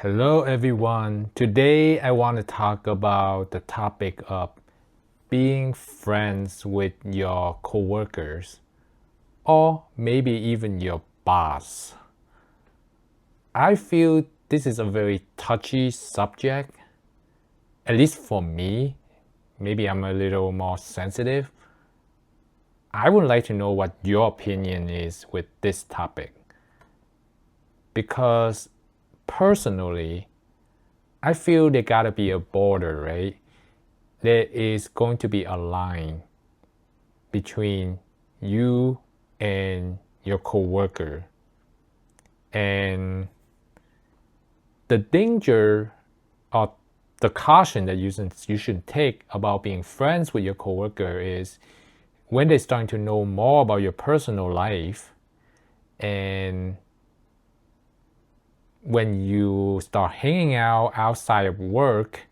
Hello everyone. Today I want to talk about the topic of being friends with your coworkers or maybe even your boss. I feel this is a very touchy subject, at least for me. Maybe I'm a little more sensitive. I would like to know what your opinion is with this topic because personally, I feel there gotta be a border, right? There is going to be a line between you and your coworker. And the danger or the caution that you should take about being friends with your coworker is when they're starting to know more about your personal life and when you start hanging out outside of work,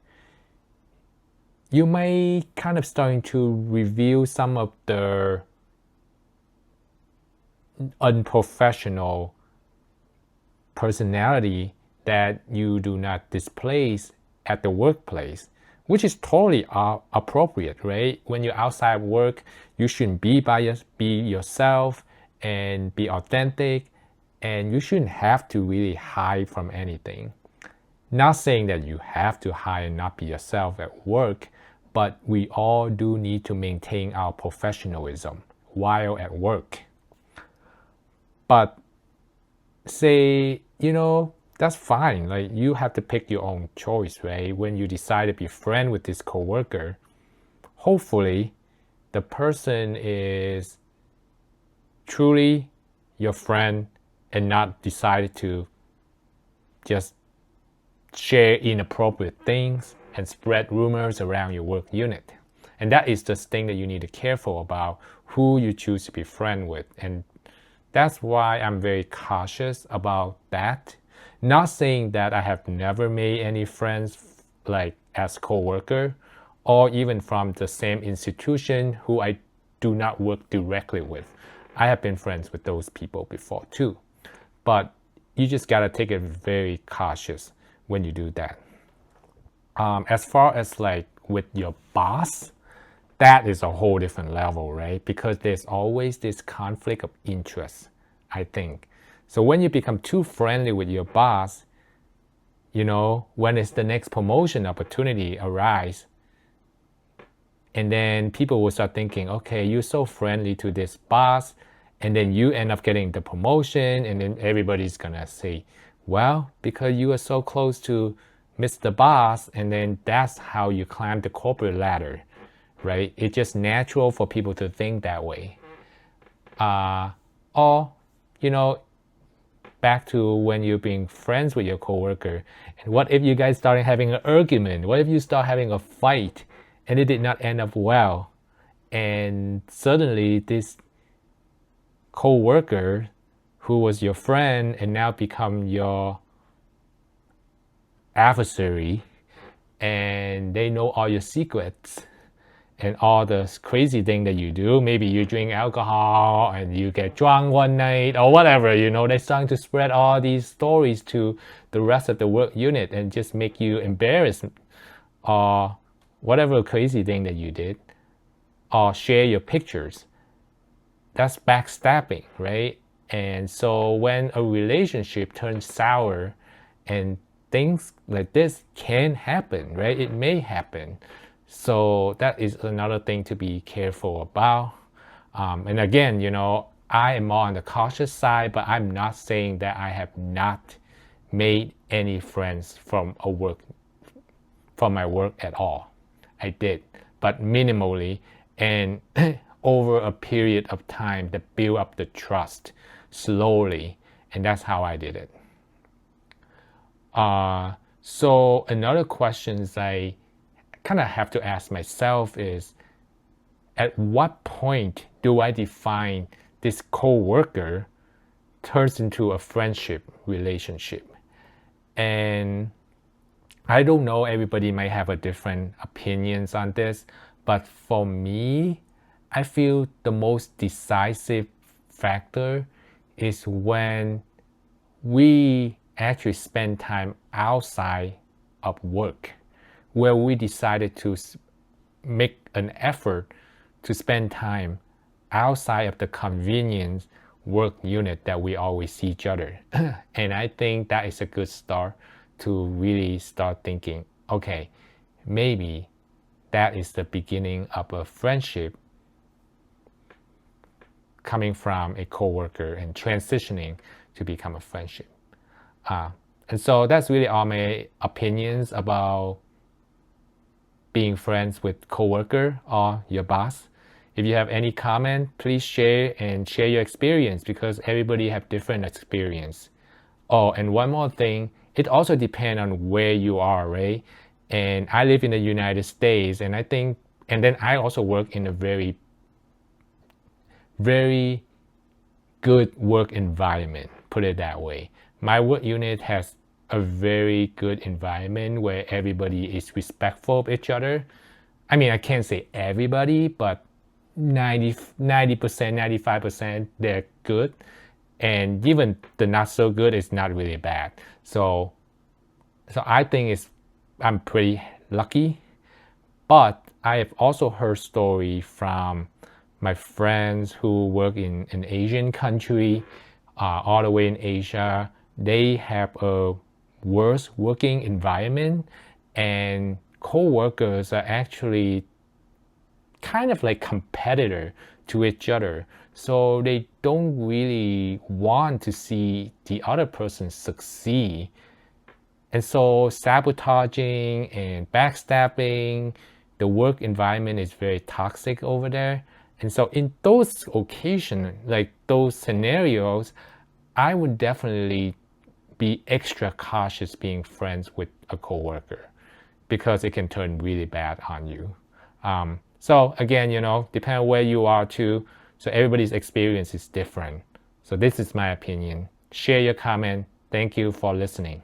you may kind of starting to reveal some of the unprofessional personality that you do not display at the workplace, which is totally appropriate, right? When you're outside work, you shouldn't be yourself and be authentic, and you shouldn't have to really hide from anything. Not saying that you have to hide and not be yourself at work, but we all do need to maintain our professionalism while at work. But say, that's fine. Like, you have to pick your own choice, right? When you decide to be friend with this coworker, hopefully the person is truly your friend and not decided to just share inappropriate things and spread rumors around your work unit. And that is the thing that you need to be careful about who you choose to be friend with. And that's why I'm very cautious about that. Not saying that I have never made any friends like as co-worker or even from the same institution who I do not work directly with. I have been friends with those people before too. But you just gotta take it very cautious when you do that. As far as like with your boss, that is a whole different level, right? Because there's always this conflict of interest, I think. So when you become too friendly with your boss, when it's the next promotion opportunity arise, and then people will start thinking, okay, you're so friendly to this boss, and then you end up getting the promotion, and then everybody's gonna say, well, because you are so close to Mr. Boss, and then that's how you climb the corporate ladder, right? It's just natural for people to think that way. Or, back to when you're being friends with your coworker, and what if you guys started having an argument? What if you start having a fight, and it did not end up well? And suddenly this co-worker who was your friend and now become your adversary, and they know all your secrets and all the crazy thing that you do. Maybe you drink alcohol and you get drunk one night or whatever, they're starting to spread all these stories to the rest of the work unit and just make you embarrassed or whatever crazy thing that you did, or share your pictures. That's backstabbing, right? And so when a relationship turns sour and things like this can happen, right? It may happen. So that is another thing to be careful about. And again, I am more on the cautious side, but I'm not saying that I have not made any friends from my work at all. I did, but minimally and over a period of time that build up the trust slowly, and that's how I did it. So another question I kind of have to ask myself is, at what point do I define this co-worker turns into a friendship relationship? And I don't know, everybody might have a different opinions on this, but for me, I feel the most decisive factor is when we actually spend time outside of work, where we decided to make an effort to spend time outside of the convenience work unit that we always see each other. And I think that is a good start to really start thinking, okay, maybe that is the beginning of a friendship coming from a coworker and transitioning to become a friendship. And so that's really all my opinions about being friends with coworker or your boss. If you have any comment, please share your experience, because everybody have different experience. Oh, and one more thing, it also depends on where you are, right? And I live in the United States, and then I also work in a very, very good work environment, put it that way. My work unit has a very good environment where everybody is respectful of each other. I mean, I can't say everybody, but 90%, 95%, they're good. And even the not so good is not really bad. So I think I'm pretty lucky. But I have also heard stories from my friends who work in an Asian country, all the way in Asia. They have a worse working environment, and co-workers are actually kind of like competitor to each other. So they don't really want to see the other person succeed. And so sabotaging and backstabbing, the work environment is very toxic over there. And so in those occasions, like those scenarios, I would definitely be extra cautious being friends with a coworker, because it can turn really bad on you. So again, depending on where you are too. So everybody's experience is different. So this is my opinion. Share your comment. Thank you for listening.